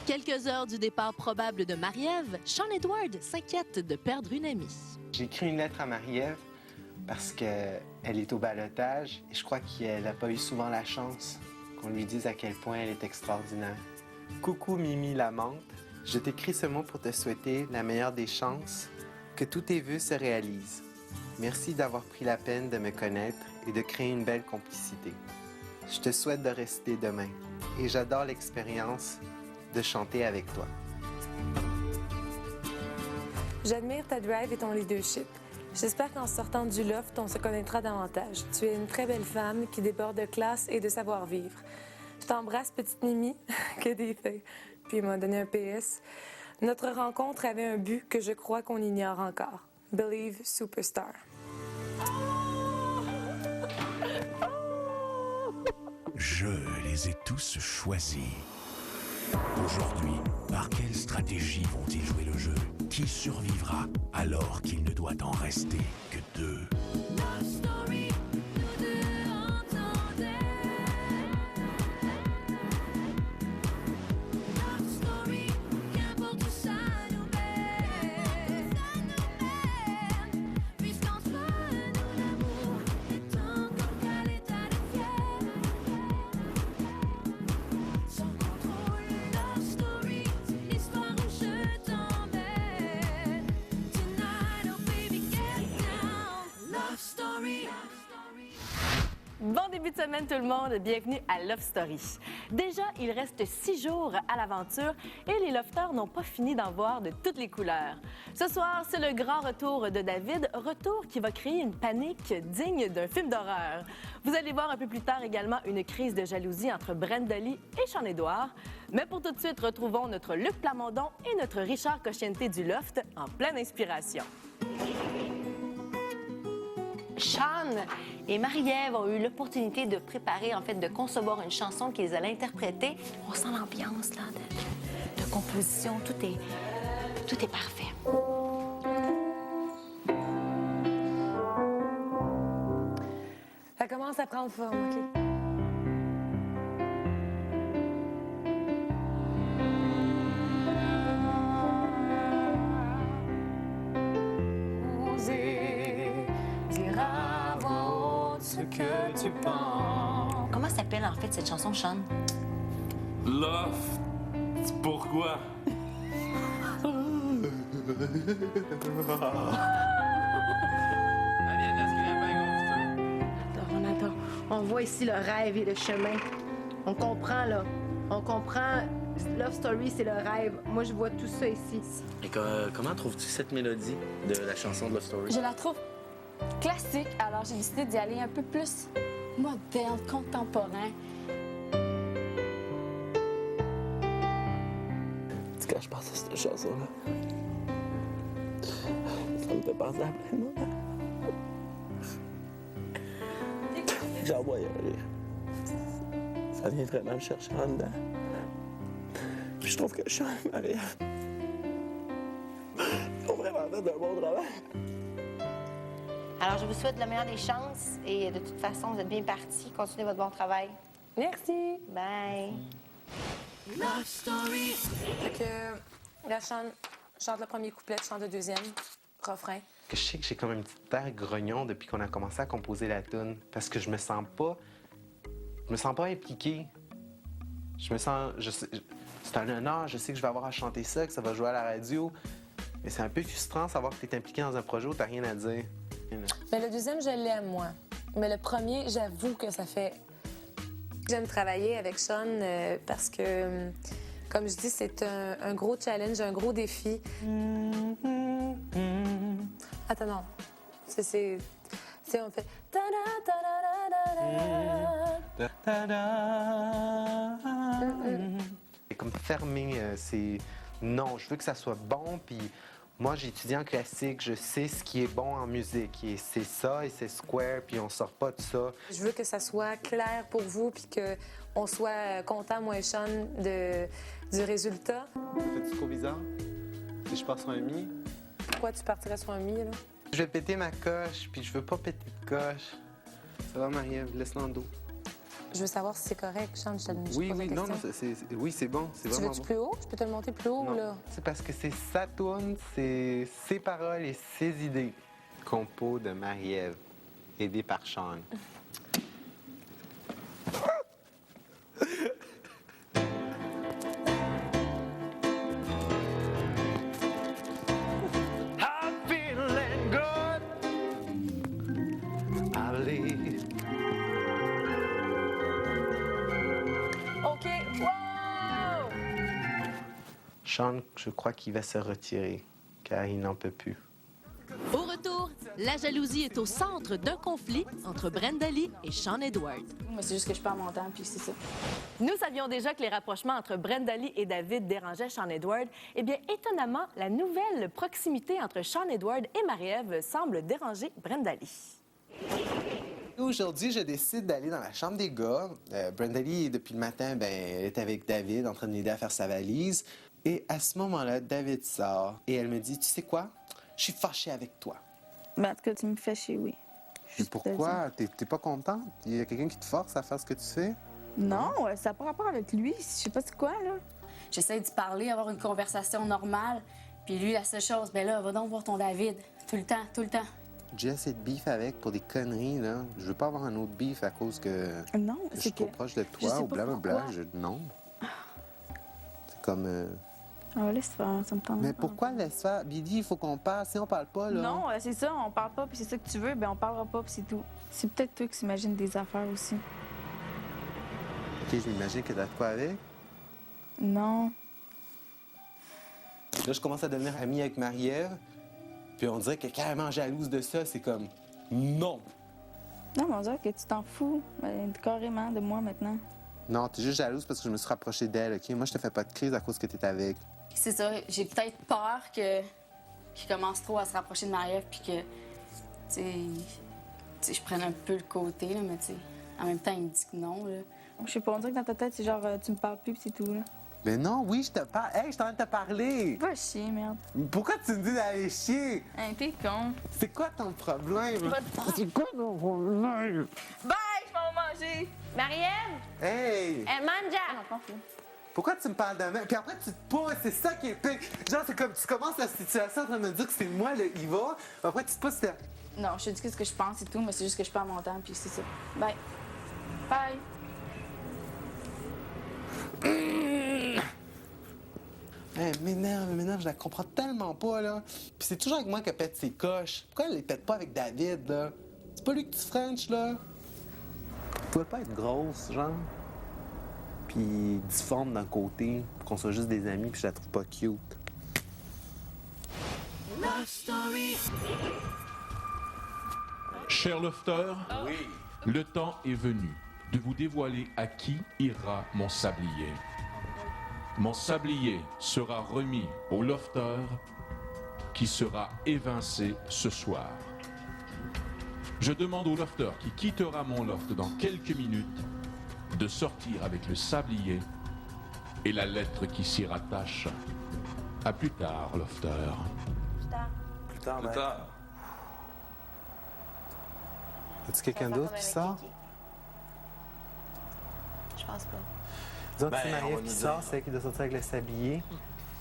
quelques heures du départ probable de Marie-Ève, Sean Edward s'inquiète de perdre une amie. J'ai écrit une lettre à Marie-Ève parce qu'elle est au ballottage et je crois qu'elle n'a pas eu souvent la chance qu'on lui dise à quel point elle est extraordinaire. Coucou Mimi la menthe, je t'écris ce mot pour te souhaiter la meilleure des chances, que tous tes vœux se réalisent. Merci d'avoir pris la peine de me connaître et de créer une belle complicité. Je te souhaite de rester demain et j'adore l'expérience de chanter avec toi. J'admire ta drive et ton leadership. J'espère qu'en sortant du loft, on se connaîtra davantage. Tu es une très belle femme qui déborde de classe et de savoir-vivre. Je t'embrasse, petite Mimi, que des faits. Puis il m'a donné un PS. Notre rencontre avait un but que je crois qu'on ignore encore. Believe Superstar. Je les ai tous choisis. Aujourd'hui, par quelle stratégie vont-ils jouer le jeu? Qui survivra alors qu'il ne doit en rester que deux? Bon début de semaine tout le monde, bienvenue à Love Story. Déjà, il reste 6 jours à l'aventure et les lofters n'ont pas fini d'en voir de toutes les couleurs. Ce soir, c'est le grand retour de David, retour qui va créer une panique digne d'un film d'horreur. Vous allez voir un peu plus tard également une crise de jalousie entre Brenda Lee et Sean Edward. Mais pour tout de suite, retrouvons notre Luc Plamondon et notre Richard Cochienté du Loft en pleine inspiration. Sean et Marie-Ève ont eu l'opportunité de préparer, de concevoir une chanson qu'ils allaient interpréter. On sent l'ambiance là, de composition, tout est parfait. Ça commence à prendre forme, OK? Que tu penses. Comment s'appelle en fait cette chanson, Sean? Love. Pourquoi? Attends. On voit ici le rêve et le chemin. On comprend, là. On comprend. Love Story, c'est le rêve. Moi, je vois tout ça ici. Et comment trouves-tu cette mélodie de la chanson de Love Story? Je la trouve classique, alors j'ai décidé d'y aller un peu plus moderne, contemporain. Quand je pense à cette chanson-là, ça me fait penser à plein de moments. J'en vois un rire. Ça vient vraiment me chercher en dedans. Puis je trouve que Sean et Marie-Ève ont vraiment fait un bon travail. Alors, je vous souhaite la meilleure des chances et de toute façon, vous êtes bien partis. Continuez votre bon travail. Merci. Bye. Love Story. Fait que là, Sean chante le premier couplet, chante le deuxième, refrain. Je sais que j'ai comme un petit air grognon depuis qu'on a commencé à composer la tune parce que je me sens pas impliqué. C'est un honneur, je sais que je vais avoir à chanter ça, que ça va jouer à la radio, mais c'est un peu frustrant de savoir que tu es impliqué dans un projet où tu n'as rien à dire. Mais le deuxième, je l'aime, moi. Mais le premier, j'avoue que ça fait... J'aime travailler avec Sean parce que, comme je dis, c'est un gros challenge, un gros défi. Attends, non. C'est on fait... C'est comme fermé, c'est... Non, je veux que ça soit bon, puis... Moi, j'ai étudié en classique, je sais ce qui est bon en musique. Et c'est ça et c'est square, puis on sort pas de ça. Je veux que ça soit clair pour vous, puis qu'on soit content, moi et Sean, du résultat. Fais-tu trop bizarre? Si je pars sur un mi? Pourquoi tu partirais sur un mi, là? Je vais péter ma coche, puis je veux pas péter de coche. Ça va, Marie-Ève? Laisse-la en dos. Je veux savoir si c'est correct, Sean. Je Oui, pose la oui, non, question. oui, c'est bon, c'est Tu vraiment veux-tu bon. plus haut? Je peux te le monter plus haut, Non, là? c'est parce que c'est sa tourne, c'est ses paroles et ses idées. Compo de Marie-Ève, aidé par Sean. I'm feeling good. I believe. OK. Wow! Sean, je crois qu'il va se retirer, car il n'en peut plus. Au retour, la jalousie est au centre d'un conflit entre Brenda Lee et Sean Edward. Moi, c'est juste que je perds mon temps, puis c'est ça. Nous savions déjà que les rapprochements entre Brenda Lee et David dérangeaient Sean Edward. Eh bien, étonnamment, la nouvelle proximité entre Sean Edward et Marie-Ève semble déranger Brenda Lee. Aujourd'hui, je décide d'aller dans la chambre des gars. Brenda Lee, depuis le matin, elle est avec David, en train de l'aider à faire sa valise. Et à ce moment-là, David sort et elle me dit, tu sais quoi? Je suis fâchée avec toi. Ben, en tout cas, tu me fais chier, oui. Et pourquoi? T'es pas contente? Il y a quelqu'un qui te force à faire ce que tu fais? Non, ça n'a pas rapport avec lui. Je sais pas c'est quoi, là. J'essaie d'y parler, avoir une conversation normale. Puis lui, la seule chose, ben là, va donc voir ton David. Tout le temps, tout le temps. J'ai assez de beef avec pour des conneries, là. Je veux pas avoir un autre beef à cause que Non, je c'est suis trop que... proche de je sais toi ou pas blablabla. pourquoi. Non. C'est comme... Ah, laisse faire, ça me tente. Mais pourquoi laisse faire? Billy, il faut qu'on parle. Si on parle pas, là... Non, c'est ça, on parle pas, puis c'est ça que tu veux, ben on parlera pas, puis c'est tout. C'est peut-être toi qui s'imagines des affaires aussi. OK, je m'imagine que t'as de quoi avec. Non. Là, je commence à devenir ami avec Marie-Ève. Puis on dirait qu'elle est carrément jalouse de ça. C'est comme... Non! Non, mais on dirait que tu t'en fous carrément de moi maintenant. Non, t'es juste jalouse parce que je me suis rapproché d'elle, OK? Moi, je te fais pas de crise à cause que t'es avec. C'est ça, j'ai peut-être peur qu'il commence trop à se rapprocher de Marie-Ève, puis que, tu sais, je prenne un peu le côté, là, mais tu sais, en même temps, il me dit que non, là. Je sais pas, on dirait que dans ta tête, c'est genre, tu me parles plus, puis c'est tout, là. Mais non, oui, je te parle. Hey, je suis en train de te parler! Va chier, merde. Pourquoi tu me dis d'aller chier? Hein, t'es con. C'est quoi ton problème? C'est quoi ton problème? Bye, je vais en manger. Marie-Ève, Hey! manja. Pourquoi tu me parles de même? Puis après, tu te pousses, c'est ça qui est pire. Genre, c'est comme tu commences la situation en train de me dire que c'est moi le Iva. Après, tu te pousses. Non, je te dis ce que je pense et tout, mais c'est juste que je perds mon temps, puis c'est ça. Bye. Bye. Elle m'énerve, je la comprends tellement pas, là. Puis c'est toujours avec moi qu'elle pète ses coches. Pourquoi elle les pète pas avec David, là? C'est pas lui que tu French, là? Tu pouvais pas être grosse, genre? Puis difforme d'un côté, pour qu'on soit juste des amis, puis je la trouve pas cute. Cher Lofter, le temps est venu de vous dévoiler à qui ira mon sablier. Mon sablier sera remis au Lofter qui sera évincé ce soir. Je demande au Lofter qui quittera mon loft dans quelques minutes de sortir avec le sablier et la lettre qui s'y rattache. À plus tard, Lofter. Plus tard. As-tu quelqu'un d'autre qui sort? Je pense pas. Disons que c'est Marie-Ève qui sort, c'est elle qui doit sortir avec le sablier.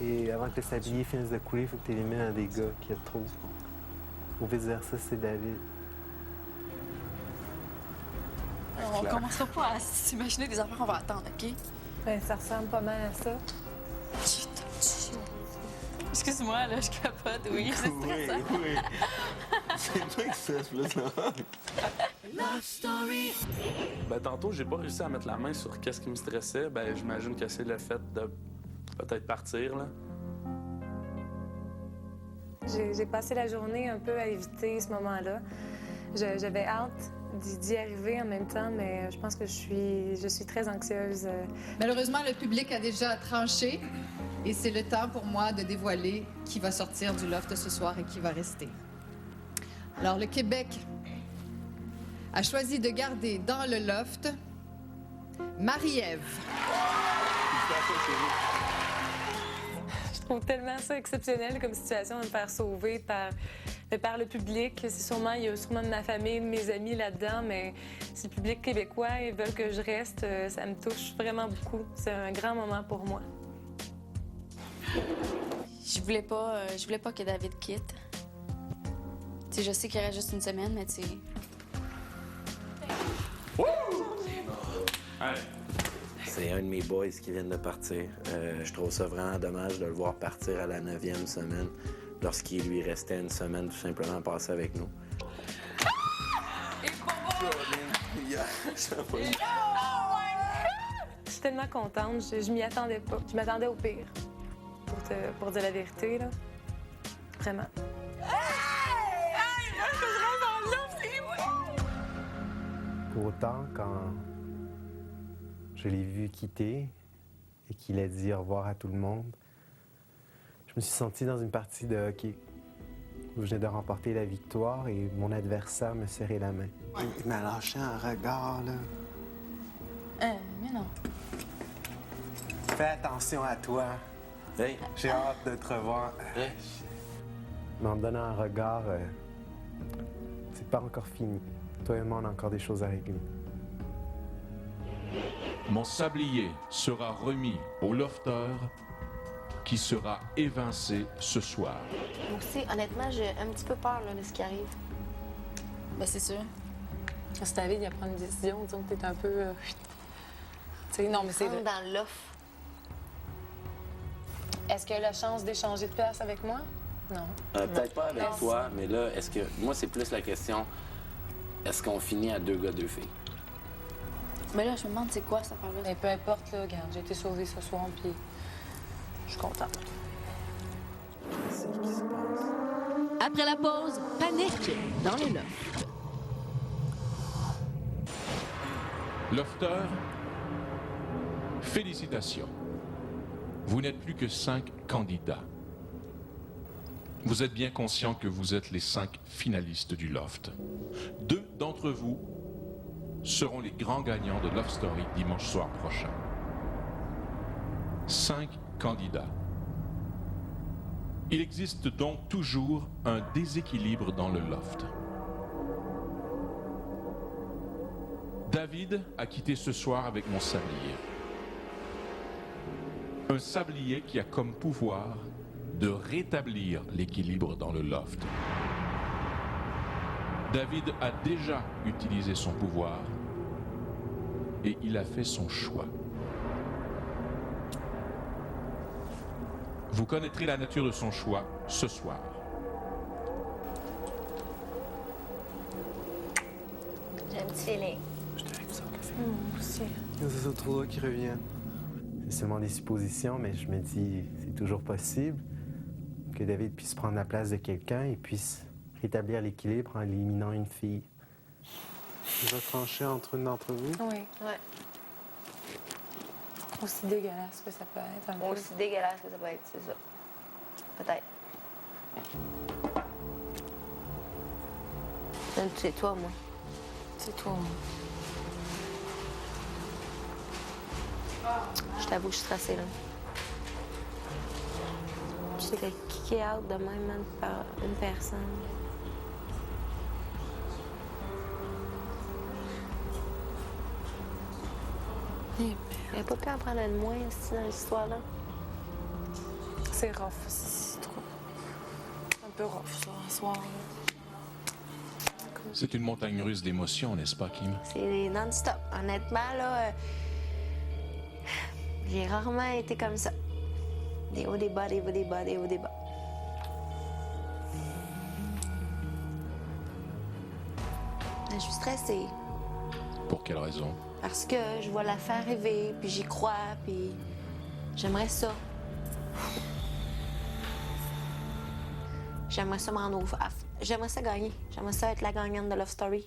Et avant que le sablier finisse de couler, il faut que tu élimines un des gars qui a trop. Ou vice-versa, c'est David. On commencera pas à s'imaginer des affaires qu'on va attendre, OK? Ben, ça ressemble pas mal à ça. Excuse-moi, là, je capote, oui, c'est stressant. Oui. C'est toi qui fais plus, là. Ben, tantôt, j'ai pas réussi à mettre la main sur qu'est-ce qui me stressait. Ben, j'imagine que c'est le fait de peut-être partir, là. J'ai passé la journée un peu à éviter ce moment-là. J'avais hâte d'y arriver en même temps, mais je pense que je suis très anxieuse. Malheureusement, le public a déjà tranché et c'est le temps pour moi de dévoiler qui va sortir du loft ce soir et qui va rester. Alors, le Québec a choisi de garder dans le loft Marie-Ève. trouve tellement ça exceptionnel comme situation de me faire sauver par le public. Il y a sûrement de ma famille, de mes amis là-dedans, mais si le public québécois ils veulent que je reste, ça me touche vraiment beaucoup. C'est un grand moment pour moi. Je voulais pas que David quitte. T'sais, je sais qu'il reste juste une semaine, mais tu sais... C'est un de mes boys qui vient de partir. Je trouve ça vraiment dommage de le voir partir à la 9e semaine, lorsqu'il lui restait une semaine tout simplement à passer avec nous. Je suis tellement contente. Je m'y attendais pas. Je m'attendais au pire, pour dire la vérité, là. Vraiment. Pour autant, quand je l'ai vu quitter et qu'il a dit au revoir à tout le monde, je me suis senti dans une partie de hockey où je venais de remporter la victoire et mon adversaire me serrait la main. Il m'a lâché un regard, là. Mais non. Fais attention à toi. Hey. J'ai hâte de te revoir. Hey. Mais en me donnant un regard, c'est pas encore fini. Toi et moi, on a encore des choses à régler. Mon sablier sera remis au lofteur qui sera évincé ce soir. Moi aussi, honnêtement, j'ai un petit peu peur là, de ce qui arrive. Ben, c'est sûr. Si David il prend une décision, disons que t'es un peu... Tu sais, non, mais c'est... Rentre dans l'offre. Est-ce qu'il y a la chance d'échanger de place avec moi? Non. Peut-être pas avec toi, mais là, est-ce que... Moi, c'est plus la question, est-ce qu'on finit à 2 gars, 2 filles? Mais là, je me demande c'est quoi cette affaire-là. Mais peu importe, là, regarde, j'ai été sauvée ce soir, puis je suis contente. C'est ce qui se passe. Après la pause, panique dans le loft. Lofteur, félicitations. Vous n'êtes plus que 5 candidats. Vous êtes bien conscient que vous êtes les 5 finalistes du Loft. 2 d'entre vous seront les grands gagnants de Love Story dimanche soir prochain. 5 candidats. Il existe donc toujours un déséquilibre dans le Loft. David a quitté ce soir avec mon sablier. Un sablier qui a comme pouvoir de rétablir l'équilibre dans le Loft. David a déjà utilisé son pouvoir et il a fait son choix. Vous connaîtrez la nature de son choix ce soir. J'ai un petit feeling. Je te avec ça, le café. Aussi. Il y a ces autres qui reviennent. C'est seulement des suppositions, mais je me dis, c'est toujours possible que David puisse prendre la place de quelqu'un et puisse rétablir l'équilibre en éliminant une fille. Il va trancher entre une d'entre vous? Oui. Ouais. Aussi dégueulasse que ça peut être. Un peu. Aussi dégueulasse que ça peut être, c'est ça. Peut-être. C'est toi, moi. C'est toi, moi. Je t'avoue que je suis stressée, là. J'étais kické out de même, man, par une personne. Il n'a pas pu en prendre de moins aussi dans l'histoire-là. C'est rough, c'est trop. Un peu rough, ça, un soir. Là. C'est une montagne russe d'émotions, n'est-ce pas, Kim? C'est non-stop. Honnêtement, là, j'ai rarement été comme ça. Des hauts, des bas, des hauts, des bas, des hauts, des bas. Je suis stressée. Pour quelle raison? Parce que je vois la fin arriver, puis j'y crois, puis j'aimerais ça. J'aimerais ça m'en ouvrir. J'aimerais ça gagner. J'aimerais ça être la gagnante de Love Story.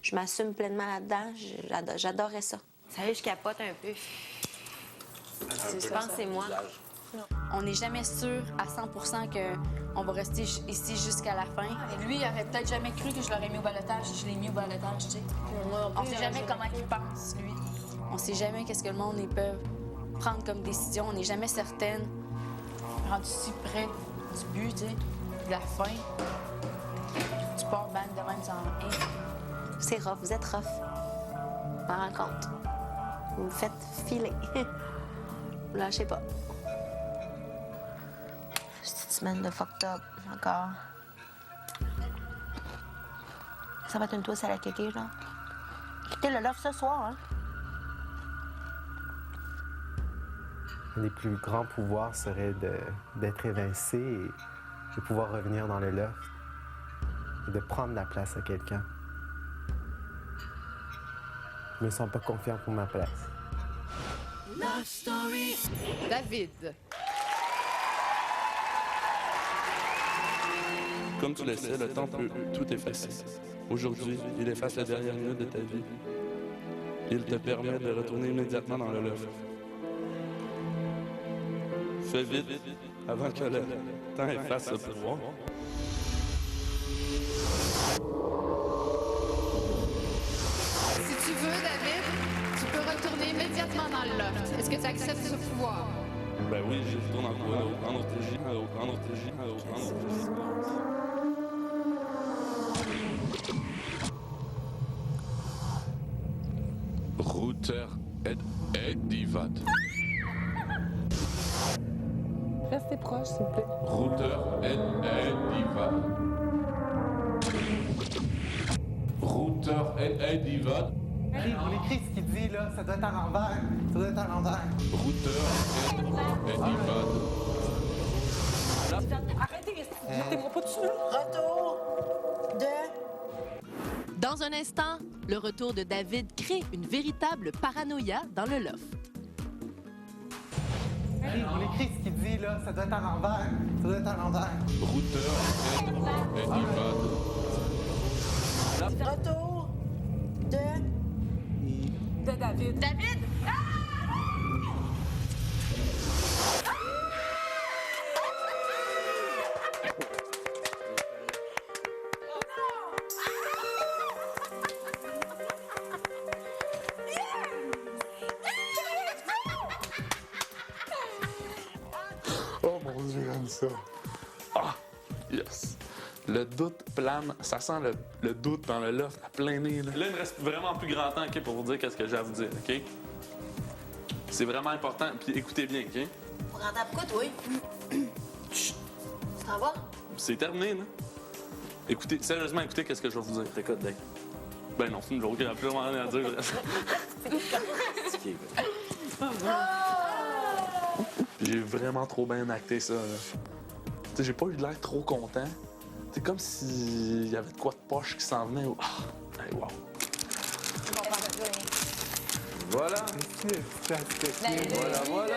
Je m'assume pleinement là-dedans. J'adorerais ça. Sérieux, je capote un peu. Je pense que c'est moi. On n'est jamais sûr à 100% qu'on va rester ici jusqu'à la fin. Et lui, il aurait peut-être jamais cru que je l'aurais mis au ballottage. Je l'ai mis au ballottage, tu sais. On sait jamais comment il pense, lui. On sait jamais qu'est-ce que le monde peut prendre comme décision. On n'est jamais certaine rendu si près du but, tu sais, de la fin. Tu pars bang de même sans rien. C'est rough, vous êtes rough. Je m'en rends compte. Vous me faites filer. Vous lâchez pas. C'est une semaine de fucked up, encore. Ça va être une tousse à la kéké, genre. Quittez le loft ce soir, hein? Un des plus grands pouvoirs serait d'être évincé et de pouvoir revenir dans le loft et de prendre la place à quelqu'un. Je me sens pas confiant pour ma place. Love Story. David. Comme tu le sais, le temps peut tout effacer. Aujourd'hui, il efface la dernière minute de ta vie. Il te permet de retourner immédiatement dans le loft. Fais vite, avant que le temps efface ce pouvoir. Si tu veux, David, tu peux retourner immédiatement dans le loft. Est-ce que tu acceptes ce pouvoir? Ben oui, je retourne en ortégie, en ortégie. Router Edivad. Restez proche, s'il vous plaît. Router Edivad. Router Edivad. Vous l'écrivez ce qu'il dit, là. Ça doit être à l'envers. Ça doit être à l'envers. Router Edivad. Arrêtez, mettez-moi pas dessus. Retour de... Dans un instant, le retour de David crée une véritable paranoïa dans le loft. Vous l'écrivez ce qu'il dit, là. Ça doit être à l'envers. Ça doit être à l'envers. Router Edivad. Retour de David. David! Oh mon Dieu, j'aime ça. Ah, yes. Le doute plane, ça sent le doute dans le loft à plein nez. Là, il me reste vraiment plus grand temps, OK, pour vous dire qu'est-ce que j'ai à vous dire, OK? C'est vraiment important, puis écoutez bien, OK? Pour rentrer à pourquoi, toi? Chut. Ça va? C'est terminé, là. Écoutez, sérieusement, écoutez qu'est-ce que je vais vous dire. T'écoutes, Dave. Ben non, c'est une joke, il n'y a plus vraiment rien à dire. J'ai vraiment trop bien acté ça, là. Tu sais, j'ai pas eu de l'air trop content. C'est comme s'il y avait de quoi de poche qui s'en venait. Ah! Hey, wow! Voilà! Voilà!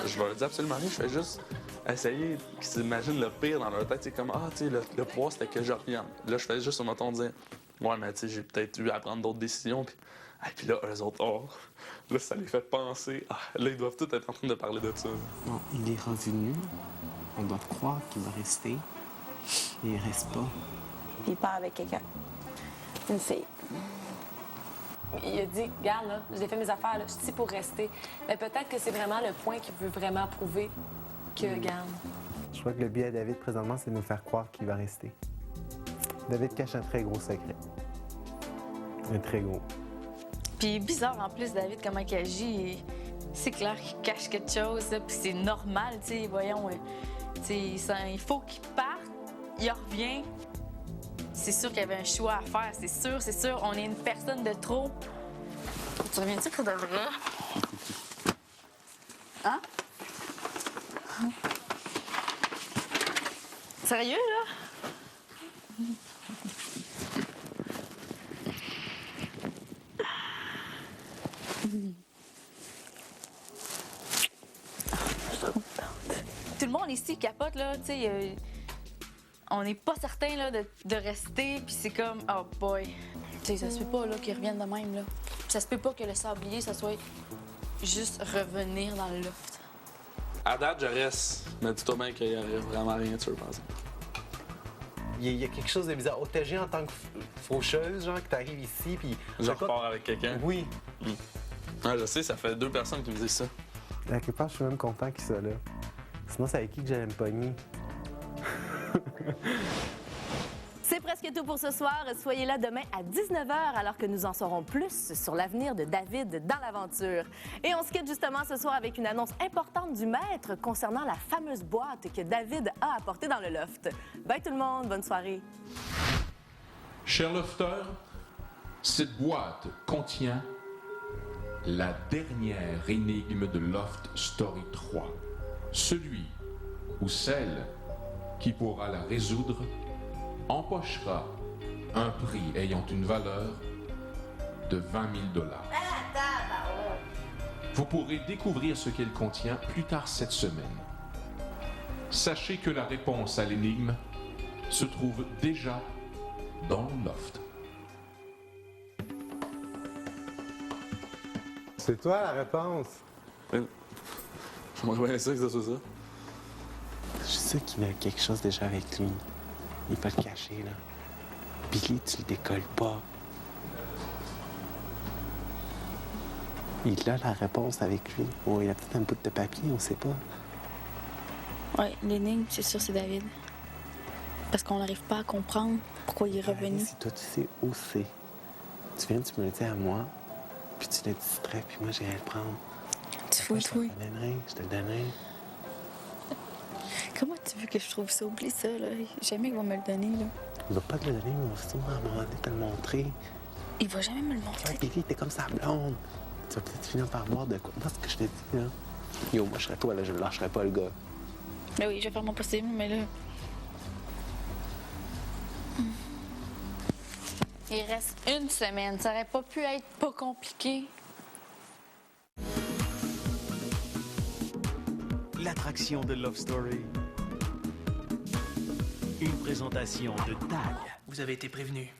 Je vais le dire absolument rien, je fais juste essayer qu'ils s'imaginent le pire dans leur tête. C'est comme, ah, tu sais, le pouvoir, c'était que je revienne. Là, je fais juste sur mon ton dire, ouais, mais tu sais, j'ai peut-être eu à prendre d'autres décisions. Puis là, eux autres, oh, là, ça les fait penser. Ah, là, ils doivent tous être en train de parler de ça. Bon, il est revenu. On doit croire qu'il va rester. Mais il reste pas. Il part avec quelqu'un. Une fille. Il a dit, regarde, là, j'ai fait mes affaires, là, je suis ici pour rester. Mais peut-être que c'est vraiment le point qu'il veut vraiment prouver que, regarde. Je crois que le but à David, présentement, c'est de nous faire croire qu'il va rester. David cache un très gros secret. Un très gros. Puis bizarre en plus, David, comment il agit. C'est clair qu'il cache quelque chose, là, puis c'est normal, tu sais, voyons. Tu sais, il faut qu'il parte, il revient. C'est sûr qu'il y avait un choix à faire, c'est sûr. On est une personne de trop. Tu reviens-tu pour de vrai? Hein? Sérieux, là? Tout le monde ici capote, là, tu sais. On n'est pas certain là, de rester, puis c'est comme, oh boy. Tu sais, ça se peut pas là, qu'ils reviennent de même, là. Ça se peut pas que le sablier, ça soit juste revenir dans le loft. À date, je reste. Mais dis-toi bien qu'il n'y aurait vraiment rien de sûr, je pense. Il y a quelque chose de bizarre. OTG en tant que faucheuse, genre, que t'arrives ici, puis... Je repars avec quelqu'un? Oui. Ah, je sais, ça fait 2 personnes qui me disent ça. À quelque part, je suis même content qu'il soit là. Sinon, c'est avec qui que j'allais me pogner. C'est presque tout pour ce soir. Soyez là demain à 19h alors que nous en saurons plus sur l'avenir de David dans l'aventure. Et on se quitte justement ce soir avec une annonce importante du maître concernant la fameuse boîte que David a apportée dans le loft. Bye tout le monde, bonne soirée. Chers lofters, cette boîte contient la dernière énigme de Loft Story 3. Celui ou celle qui pourra la résoudre empochera un prix ayant une valeur de 20 000 $. Vous pourrez découvrir ce qu'elle contient plus tard cette semaine. Sachez que la réponse à l'énigme se trouve déjà dans le loft. C'est toi la réponse. J'aimerais bien ça que ça soit ça. Je sais qu'il a quelque chose déjà avec lui. Il peut le cacher, là. Billy, tu le décolles pas. Il a la réponse avec lui. Oh, il a peut-être un bout de papier, on sait pas. Ouais, l'énigme, c'est sûr, c'est David. Parce qu'on n'arrive pas à comprendre pourquoi il est revenu. Si toi, tu sais où c'est. Tu viens, tu me le dis à moi, puis tu le distrais, puis moi, j'irai le prendre. Tu fouilles, oui. Je te le donnerai. Comment tu veux que je trouve ça? Oublie ça, là. Jamais il va me le donner, là. Il va pas te le donner, mais on va sûrement à un moment donné te le montrer. Il va jamais me le montrer. Ouais, Billy, t'es comme sa blonde. Tu vas peut-être finir par voir de quoi. Moi, ce que je te dis, là. Yo, moi, je serais toi, là, je ne lâcherais pas le gars. Ben oui, je vais faire mon possible, mais là... Il reste une semaine. Ça aurait pas pu être pas compliqué. L'attraction de Love Story. Une présentation de TAG. Vous avez été prévenu.